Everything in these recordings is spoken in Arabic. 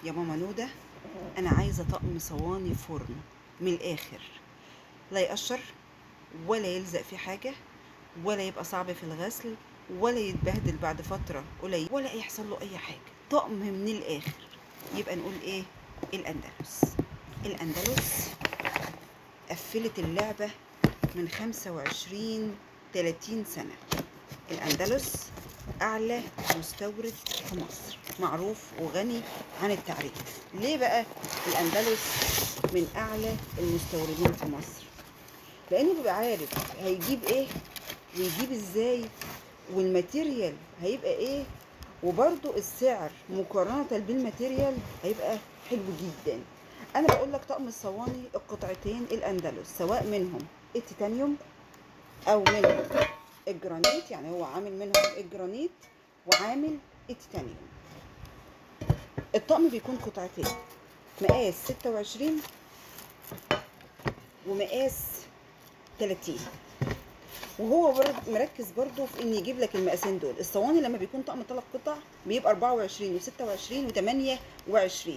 يا ماما نودة، انا عايزه طقم صواني فرن من الاخر، لا يقشر ولا يلزق في حاجه ولا يبقى صعب في الغسل ولا يتبهدل بعد فتره قليل ولا يحصل له اي حاجه. طقم من الاخر. يبقى نقول ايه؟ الاندلس. الاندلس قفلت اللعبه من 25-30 سنه. الاندلس اعلى مستورد في مصر، معروف وغني عن التعريف. ليه بقى الاندلس من اعلى المستوردين في مصر؟ لانه بيبقى عارف هيجيب ايه ويجيب ازاي والماتيريال هيبقى ايه، وبرده السعر مقارنة بالماتيريال هيبقى حلو جدا. انا بقول لك طقم الصواني القطعتين الاندلس، سواء منهم التيتانيوم او منهم الجرانيت، يعني هو عامل منهم الجرانيت وعامل التيتانيوم. الطقم بيكون قطعتين، مقاس 26 ومقاس 30، وهو مركز برضو في ان يجيب لك المقاسين دول. الصواني لما بيكون طقم 3 قطع بيبقى 24 و26 و28.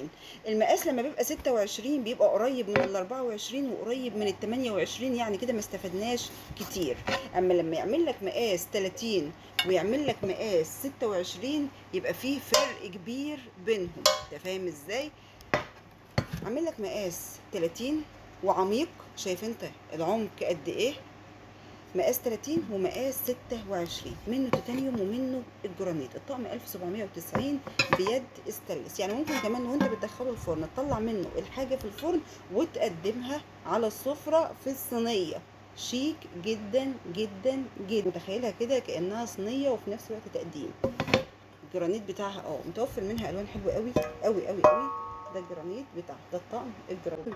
المقاس لما بيبقى 26 بيبقى قريب من ال 24 وقريب من ال 28، يعني كده ما استفدناش كتير. اما لما يعمل لك مقاس 30 ويعمل لك مقاس 26 يبقى فيه فرق كبير بينهم. انت فاهم ازاي؟ عامل لك مقاس 30 وعميق، شايف انت العمق قد ايه؟ مقاس 30 ومقاس 26، منه تيتانيوم ومنه الجرانيت. الطقم 1790 بيد استانلس، يعني ممكن كمان وانت بتدخله الفرن تطلع منه الحاجه في الفرن وتقدمها على السفره في الصينيه. شيك جدا جدا جدا، متخيلها كده كانها صينيه وفي نفس الوقت تقديم. الجرانيت بتاعها متوفر منها الوان حلوه قوي قوي قوي قوي. ده الجرانيت بتاعها، ده الطقم الجرانيت.